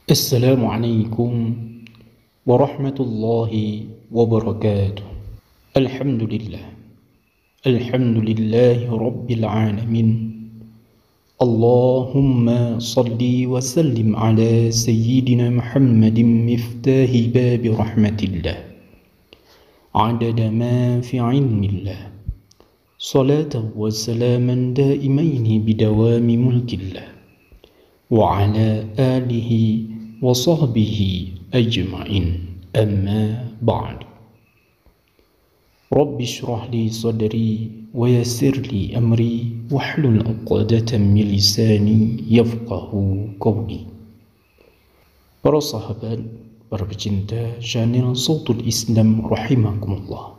Assalamualaikum warahmatullahi wabarakatuh. Alhamdulillah. Alhamdulillahi rabbil alamin. Allahumma salli wa sallim ala sayyidina Muhammadin miftahi babi rahmatillah. Adada ma fi ilmillah. Salatan wa salaman daimaini bidawami mulkillah. وعلى آله وصحبه أجمعين أما بعد رب اشرح لي صدري ويسر لي أمري واحلل عقدة من لساني يفقه قولي. Para sahabat, para pecinta channel Sautul Islam rahimakumullah.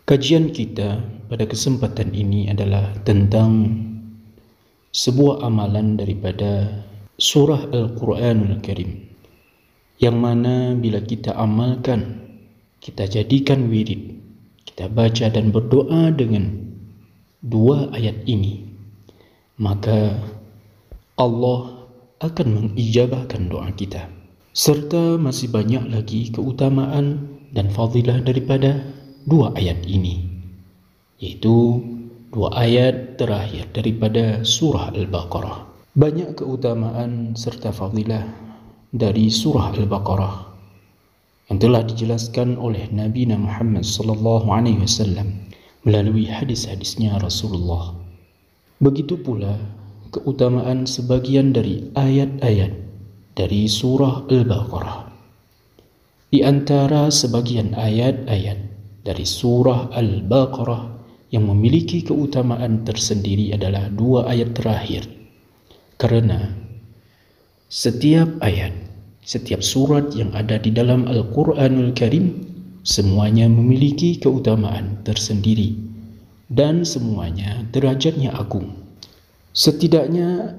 Kajian kita pada kesempatan ini adalah tentang sebuah amalan daripada surah Al-Quranul Karim, yang mana bila kita amalkan, kita jadikan wirid, kita baca dan berdoa dengan dua ayat ini, maka Allah akan mengijabahkan doa kita. Serta masih banyak lagi keutamaan dan fadilah daripada dua ayat ini, yaitu dua ayat terakhir daripada surah Al-Baqarah. Banyak keutamaan serta fadilah dari surah Al-Baqarah yang telah dijelaskan oleh Nabi Muhammad SAW melalui hadis-hadisnya Rasulullah. Begitu pula keutamaan sebagian dari ayat-ayat dari surah Al-Baqarah. Di antara sebagian ayat-ayat dari surah Al-Baqarah yang memiliki keutamaan tersendiri adalah dua ayat terakhir, karena setiap ayat, setiap surat yang ada di dalam Al-Quranul Karim semuanya memiliki keutamaan tersendiri dan semuanya derajatnya agung. Setidaknya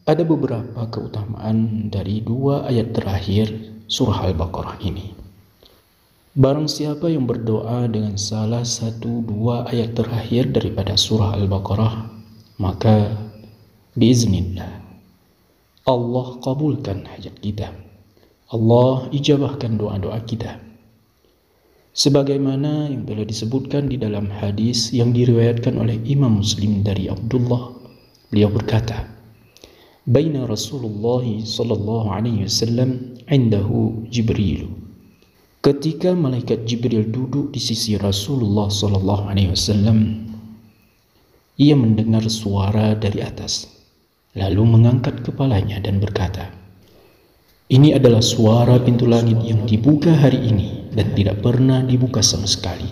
ada beberapa keutamaan dari dua ayat terakhir surah Al-Baqarah ini. Barang siapa yang berdoa dengan salah satu dua ayat terakhir daripada surah Al-Baqarah, maka biiznillah Allah kabulkan hajat kita. Allah ijabahkan doa-doa kita. Sebagaimana yang telah disebutkan di dalam hadis yang diriwayatkan oleh Imam Muslim dari Abdullah, beliau berkata, "Baina Rasulullah sallallahu alaihi wasallam indahu Jibril." Ketika malaikat Jibril duduk di sisi Rasulullah SAW, ia mendengar suara dari atas, lalu mengangkat kepalanya dan berkata, "Ini adalah suara pintu langit yang dibuka hari ini dan tidak pernah dibuka sama sekali."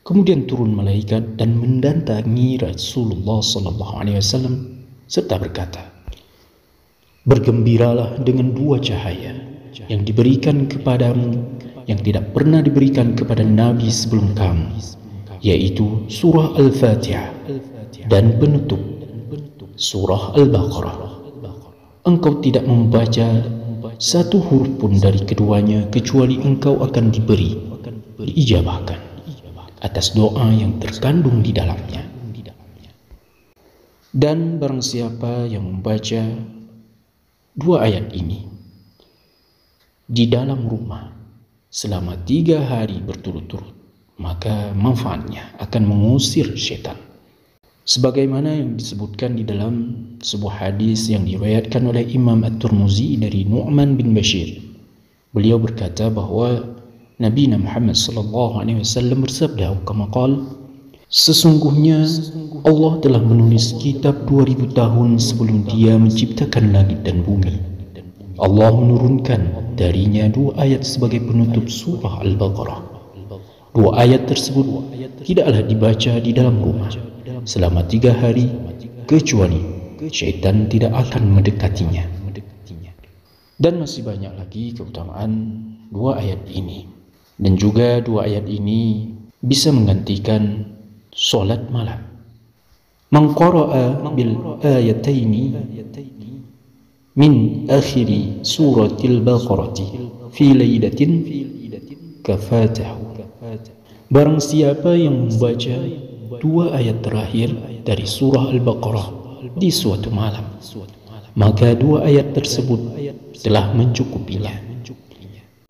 Kemudian turun malaikat dan mendatangi Rasulullah SAW serta berkata, "Bergembiralah dengan dua cahaya yang diberikan kepadamu yang tidak pernah diberikan kepada Nabi sebelum kamu, yaitu surah Al-Fatihah dan penutup surah Al-Baqarah. Engkau tidak membaca satu huruf pun dari keduanya kecuali engkau akan diijabahkan atas doa yang terkandung di dalamnya. Dan barang siapa yang membaca dua ayat ini di dalam rumah selama 3 hari berturut-turut, maka manfaatnya akan mengusir syaitan. Sebagaimana yang disebutkan di dalam sebuah hadis yang diriwayatkan oleh Imam At-Tirmizi dari Nu'man bin Bashir. Beliau berkata bahwa Nabi Muhammad SAW bersabda, kama qala, "Sesungguhnya Allah telah menulis kitab 2000 tahun sebelum Dia menciptakan langit dan bumi. Allah menurunkan darinya dua ayat sebagai penutup surah Al-Baqarah. Dua ayat tersebut tidaklah dibaca di dalam rumah selama 3 hari kecuali syaitan tidak akan mendekatinya." Dan masih banyak lagi keutamaan dua ayat ini. Dan juga dua ayat ini bisa menggantikan solat malam. Man qara'a bil ayataini min akhiri suratil Baqarati fi lailatin kafatahu. Barang siapa yang membaca dua ayat terakhir dari surah Al-Baqarah di suatu malam, maka dua ayat tersebut telah mencukupinya.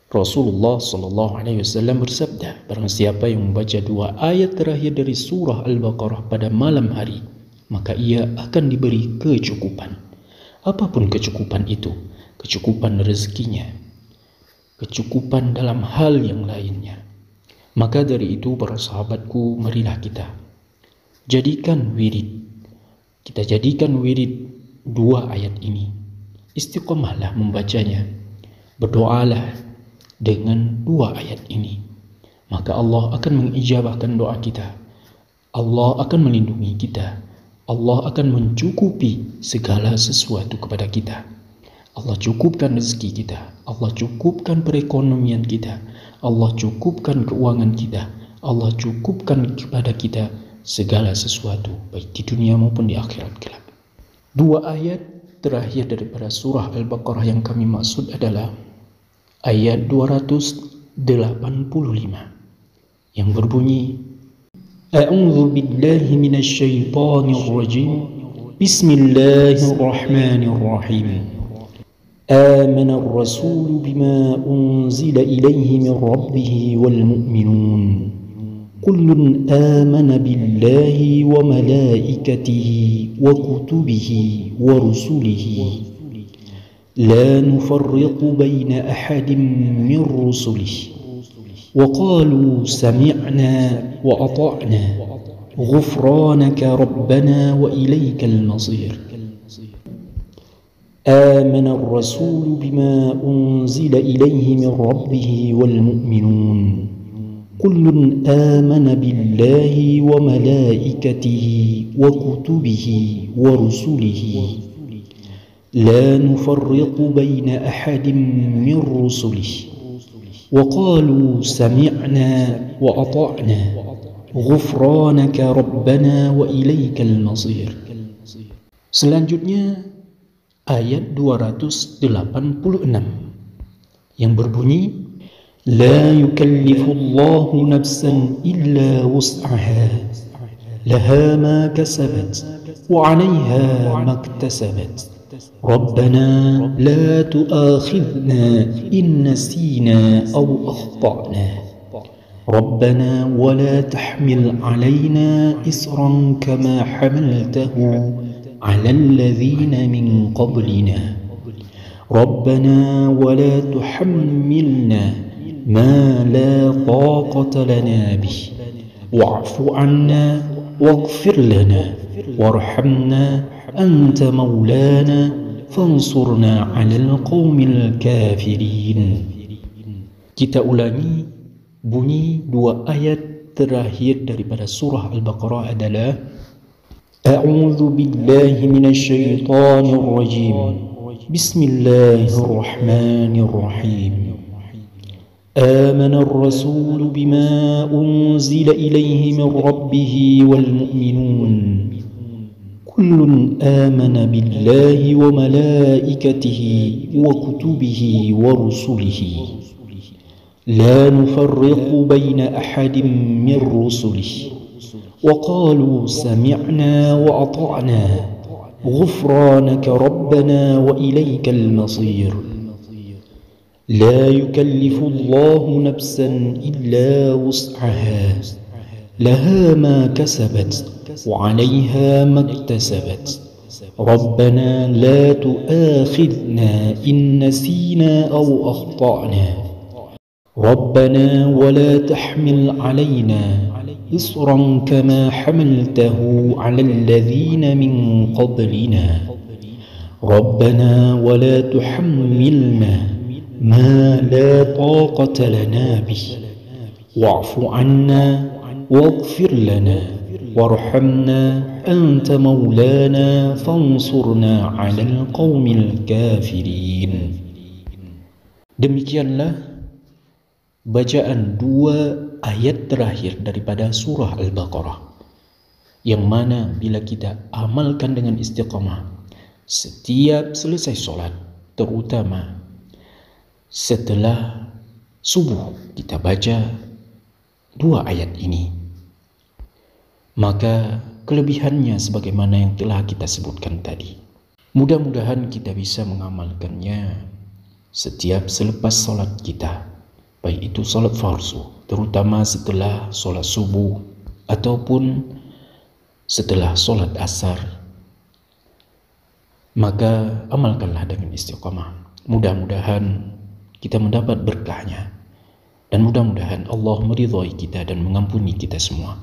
Rasulullah SAW bersabda, barang siapa yang membaca 2 ayat terakhir dari surah Al-Baqarah pada malam hari, maka ia akan diberi kecukupan. Apapun kecukupan itu, kecukupan rezekinya, kecukupan dalam hal yang lainnya. Maka dari itu para sahabatku, marilah kita jadikan wirid. Kita jadikan wirid 2 ayat ini. Istiqomahlah membacanya. Berdoalah dengan 2 ayat ini, maka Allah akan mengijabahkan doa kita. Allah akan melindungi kita. Allah akan mencukupi segala sesuatu kepada kita. Allah cukupkan rezeki kita. Allah cukupkan perekonomian kita. Allah cukupkan keuangan kita. Allah cukupkan kepada kita segala sesuatu, baik di dunia maupun di akhirat kelak. 2 ayat terakhir daripada surah Al-Baqarah yang kami maksud adalah ayat 285 yang berbunyi, A'udzu billahi minasy syaithanir rajim. Bismillahirrahmanirrahim. Amana ar-rasulu bima unzila ilaihi min rabbih wal mu'minun. Kullun amana billahi wa malaikatihi wa kutubihi wa rusulihi. لا نفرق بين أحد من رسله وقالوا سمعنا وأطعنا غفرانك ربنا وإليك المصير آمن الرسول بما أنزل إليه من ربه والمؤمنون كل آمن بالله وملائكته وكتبه ورسله لا نفرق بين أحد من رسله وقالوا سمعنا وأطعنا غفرانك ربنا وإليك المصير. Selanjutnya ayat 286 yang berbunyi, لا يكلف الله نفسا إلا وسعها لها ما كسبت وعليها ما اكتسبت ربنا لا تؤاخذنا إن نسينا أو أخطأنا ربنا ولا تحمل علينا إصرا كما حملته على الذين من قبلنا ربنا ولا تحملنا ما لا طاقة لنا به واعف عنا واغفر لنا وارحمنا أنت مولانا فانصرنا على القوم الكافرين. Kita ulangi bunyi 2 ayat terakhir daripada surah Al-Baqarah adalah A'udzu billahi minasy syaithanir rajim. Bismillahirrahmanirrahim. آمن الرسول بما أنزل إليه من ربه والمؤمنون كل آمن بالله وملائكته وكتبه ورسله لا نفرق بين أحد من رسله وقالوا سمعنا وأطعنا غفرانك ربنا وإليك المصير لا يكلف الله نفسا إلا وسعها لها ما كسبت وعليها ما اكتسبت ربنا لا تؤاخذنا إن نسينا أو أخطأنا ربنا ولا تحمل علينا إصرا كما حملته على الذين من قبلنا ربنا ولا تحملنا ما لا طاقة لنا به واعف عنا واغفر لنا وارحمنا أنت مولانا فانصرنا على القوم الكافرين. Demikianlah bacaan 2 ayat terakhir daripada surah Al-Baqarah, yang mana bila kita amalkan dengan istiqamah setiap selesai sholat, terutama setelah subuh kita baca 2 ayat ini, maka kelebihannya sebagaimana yang telah kita sebutkan tadi. Mudah-mudahan kita bisa mengamalkannya setiap selepas solat kita, baik itu solat fardu, terutama setelah solat subuh ataupun setelah solat asar, maka amalkanlah dengan istiqamah. Mudah-mudahan kita mendapat berkahnya, dan mudah-mudahan Allah meridhai kita dan mengampuni kita semua.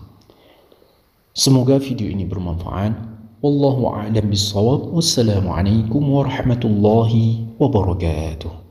Semoga video ini bermanfaat. Wallahu a'lam bishawab. Wassalamualaikum warahmatullahi wabarakatuh.